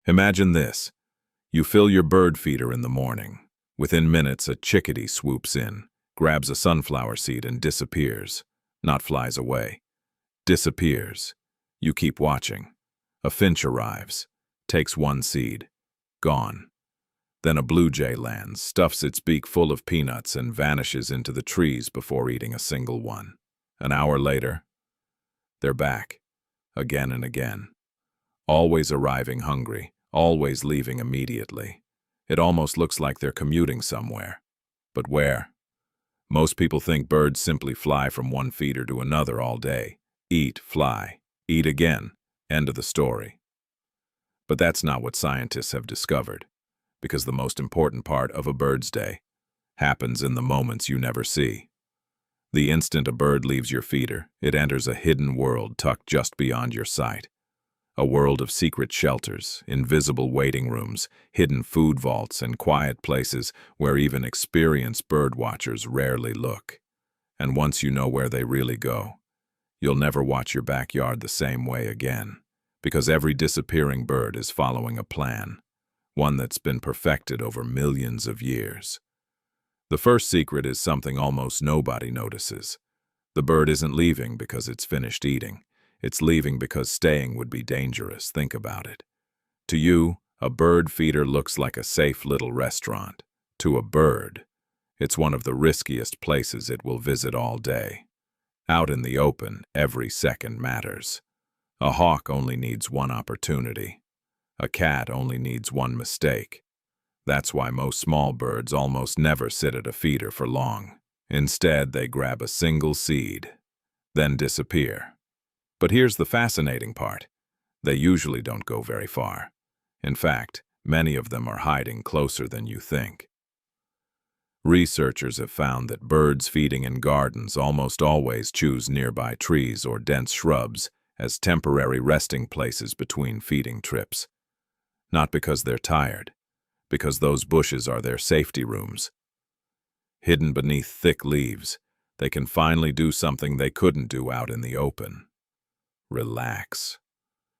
Imagine this. You fill your bird feeder in the morning. Within minutes, a chickadee swoops in, grabs a sunflower seed and disappears. Not flies away. Disappears. You keep watching. A finch arrives, takes one seed. Gone. Then a blue jay lands, stuffs its beak full of peanuts and vanishes into the trees before eating a single one. An hour later, they're back. Again and again. Always arriving hungry, always leaving immediately. It almost looks like they're commuting somewhere. But where? Most people think birds simply fly from one feeder to another all day. Eat, fly, eat again. End of the story. But that's not what scientists have discovered, because the most important part of a bird's day happens in the moments you never see. The instant a bird leaves your feeder, it enters a hidden world tucked just beyond your sight. A world of secret shelters, invisible waiting rooms, hidden food vaults, and quiet places where even experienced bird watchers rarely look. And once you know where they really go, you'll never watch your backyard the same way again, because every disappearing bird is following a plan, one that's been perfected over millions of years. The first secret is something almost nobody notices. The bird isn't leaving because it's finished eating. It's leaving because staying would be dangerous. Think about it. To you, a bird feeder looks like a safe little restaurant. To a bird, it's one of the riskiest places it will visit all day. Out in the open, every second matters. A hawk only needs one opportunity. A cat only needs one mistake. That's why most small birds almost never sit at a feeder for long. Instead, they grab a single seed, then disappear. But here's the fascinating part. They usually don't go very far. In fact, many of them are hiding closer than you think. Researchers have found that birds feeding in gardens almost always choose nearby trees or dense shrubs as temporary resting places between feeding trips. Not because they're tired, because those bushes are their safety rooms. Hidden beneath thick leaves, they can finally do something they couldn't do out in the open. Relax.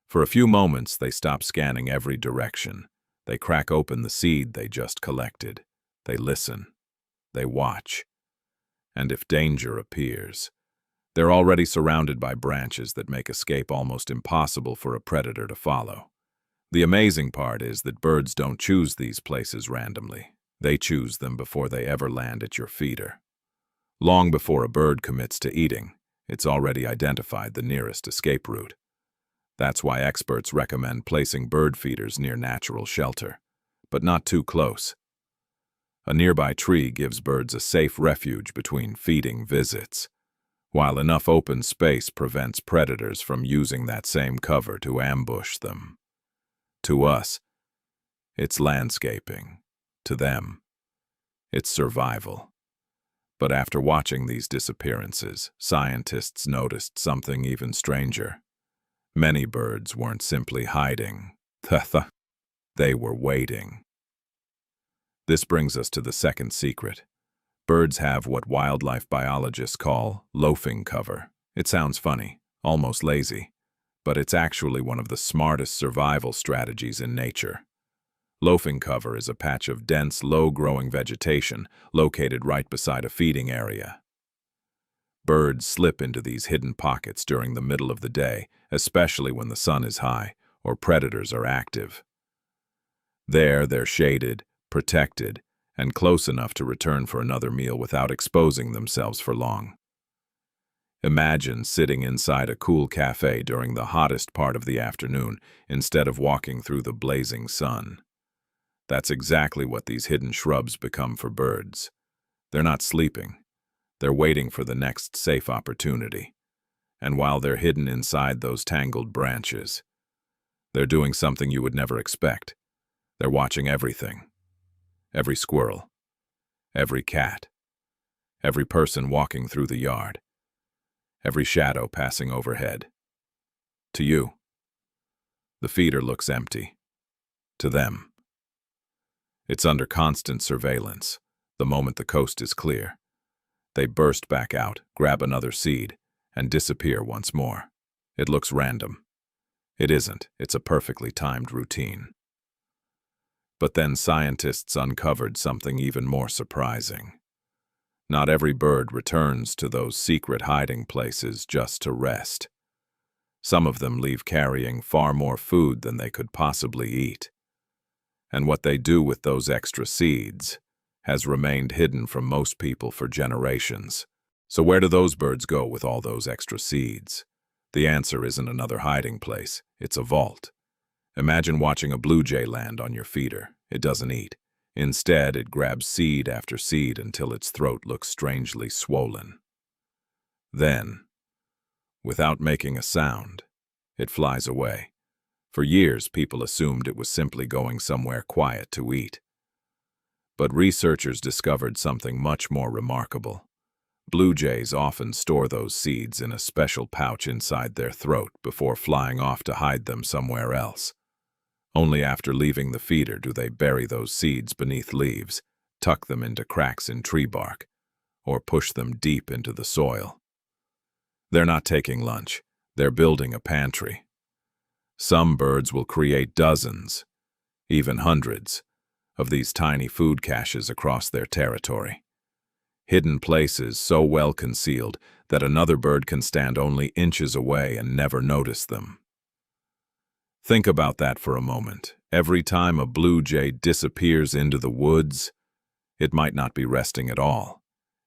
For a few moments, they stop scanning every direction. They crack open the seed they just collected. They listen. They watch. And if danger appears, they're already surrounded by branches that make escape almost impossible for a predator to follow. The amazing part is that birds don't choose these places randomly. They choose them before they ever land at your feeder. Long before a bird commits to eating, it's already identified the nearest escape route. That's why experts recommend placing bird feeders near natural shelter, but not too close. A nearby tree gives birds a safe refuge between feeding visits, while enough open space prevents predators from using that same cover to ambush them. To us, it's landscaping. To them, it's survival. But after watching these disappearances, scientists noticed something even stranger. Many birds weren't simply hiding. They were waiting. This brings us to the second secret. Birds have what wildlife biologists call loafing cover. It sounds funny, almost lazy, but it's actually one of the smartest survival strategies in nature. Loafing cover is a patch of dense, low-growing vegetation located right beside a feeding area. Birds slip into these hidden pockets during the middle of the day, especially when the sun is high or predators are active. There, they're shaded, protected, and close enough to return for another meal without exposing themselves for long. Imagine sitting inside a cool cafe during the hottest part of the afternoon instead of walking through the blazing sun. That's exactly what these hidden shrubs become for birds. They're not sleeping. They're waiting for the next safe opportunity. And while they're hidden inside those tangled branches, they're doing something you would never expect. They're watching everything. Every squirrel. Every cat. Every person walking through the yard. Every shadow passing overhead. To you, the feeder looks empty. To them, it's under constant surveillance. The moment the coast is clear, they burst back out, grab another seed, and disappear once more. It looks random. It isn't. It's a perfectly timed routine. But then scientists uncovered something even more surprising. Not every bird returns to those secret hiding places just to rest. Some of them leave carrying far more food than they could possibly eat. And what they do with those extra seeds has remained hidden from most people for generations. So where do those birds go with all those extra seeds? The answer isn't another hiding place, it's a vault. Imagine watching a blue jay land on your feeder. It doesn't eat. Instead, it grabs seed after seed until its throat looks strangely swollen. Then, without making a sound, it flies away. For years, people assumed it was simply going somewhere quiet to eat. But researchers discovered something much more remarkable. Blue jays often store those seeds in a special pouch inside their throat before flying off to hide them somewhere else. Only after leaving the feeder do they bury those seeds beneath leaves, tuck them into cracks in tree bark, or push them deep into the soil. They're not taking lunch, they're building a pantry. Some birds will create dozens, even hundreds, of these tiny food caches across their territory. Hidden places so well concealed that another bird can stand only inches away and never notice them. Think about that for a moment. Every time a blue jay disappears into the woods, it might not be resting at all.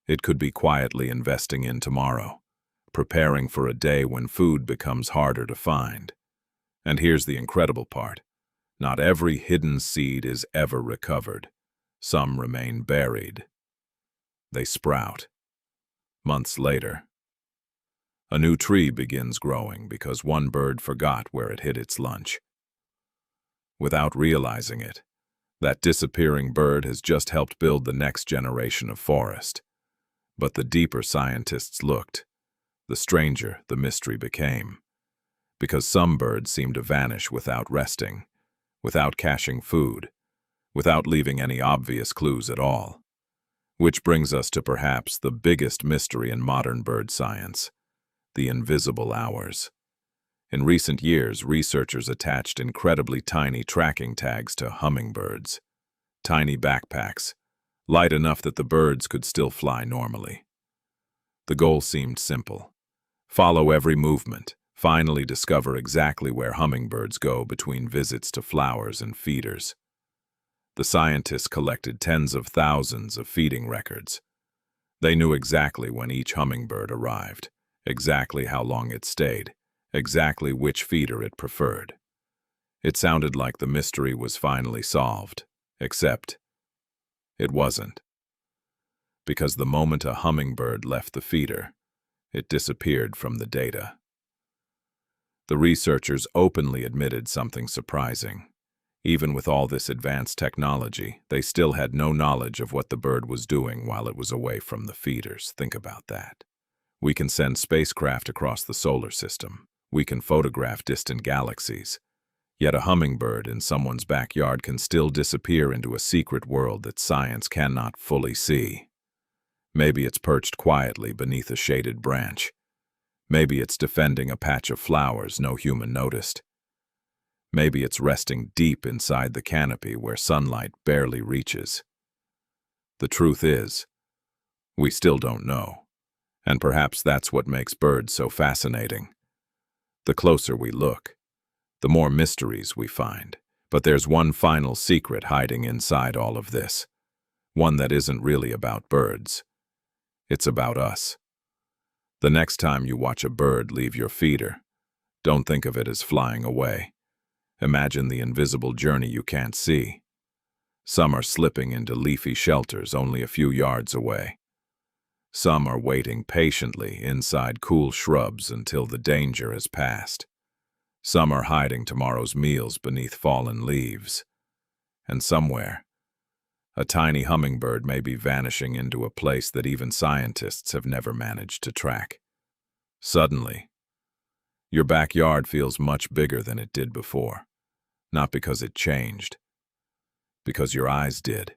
It could be quietly investing in tomorrow, preparing for a day when food becomes harder to find. And here's the incredible part. Not every hidden seed is ever recovered. Some remain buried. They sprout. Months later, a new tree begins growing because one bird forgot where it hid its lunch. Without realizing it, that disappearing bird has just helped build the next generation of forest. But the deeper scientists looked, the stranger the mystery became. Because some birds seem to vanish without resting, without caching food, without leaving any obvious clues at all. Which brings us to perhaps the biggest mystery in modern bird science, the invisible hours. In recent years, researchers attached incredibly tiny tracking tags to hummingbirds, tiny backpacks, light enough that the birds could still fly normally. The goal seemed simple. Follow every movement, finally discover exactly where hummingbirds go between visits to flowers and feeders. The scientists collected tens of thousands of feeding records. They knew exactly when each hummingbird arrived, exactly how long it stayed, exactly which feeder it preferred. It sounded like the mystery was finally solved, except it wasn't. Because the moment a hummingbird left the feeder, it disappeared from the data. The researchers openly admitted something surprising. Even with all this advanced technology, they still had no knowledge of what the bird was doing while it was away from the feeders. Think about that. We can send spacecraft across the solar system. We can photograph distant galaxies. Yet a hummingbird in someone's backyard can still disappear into a secret world that science cannot fully see. Maybe it's perched quietly beneath a shaded branch. Maybe it's defending a patch of flowers no human noticed. Maybe it's resting deep inside the canopy where sunlight barely reaches. The truth is, we still don't know. And perhaps that's what makes birds so fascinating. The closer we look, the more mysteries we find. But there's one final secret hiding inside all of this. One that isn't really about birds. It's about us. The next time you watch a bird leave your feeder, don't think of it as flying away. Imagine the invisible journey you can't see. Some are slipping into leafy shelters only a few yards away. Some are waiting patiently inside cool shrubs until the danger has passed. Some are hiding tomorrow's meals beneath fallen leaves. And somewhere, a tiny hummingbird may be vanishing into a place that even scientists have never managed to track. Suddenly, your backyard feels much bigger than it did before. Not because it changed, because your eyes did.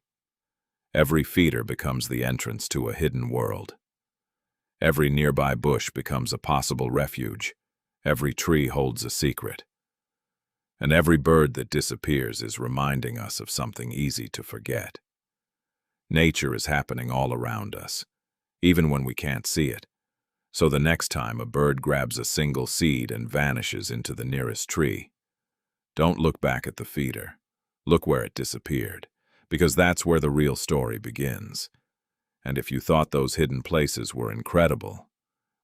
Every feeder becomes the entrance to a hidden world. Every nearby bush becomes a possible refuge. Every tree holds a secret. And every bird that disappears is reminding us of something easy to forget. Nature is happening all around us, even when we can't see it. So the next time a bird grabs a single seed and vanishes into the nearest tree, don't look back at the feeder. Look where it disappeared, because that's where the real story begins. And if you thought those hidden places were incredible,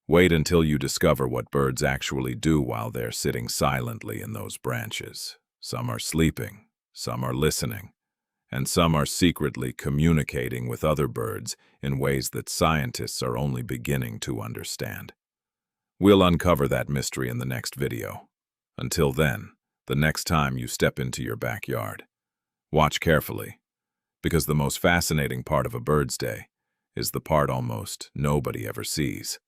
wait until you discover what birds actually do while they're sitting silently in those branches. Some are sleeping, some are listening, and some are secretly communicating with other birds in ways that scientists are only beginning to understand. We'll uncover that mystery in the next video. Until then, the next time you step into your backyard, watch carefully, because the most fascinating part of a bird's day is the part almost nobody ever sees.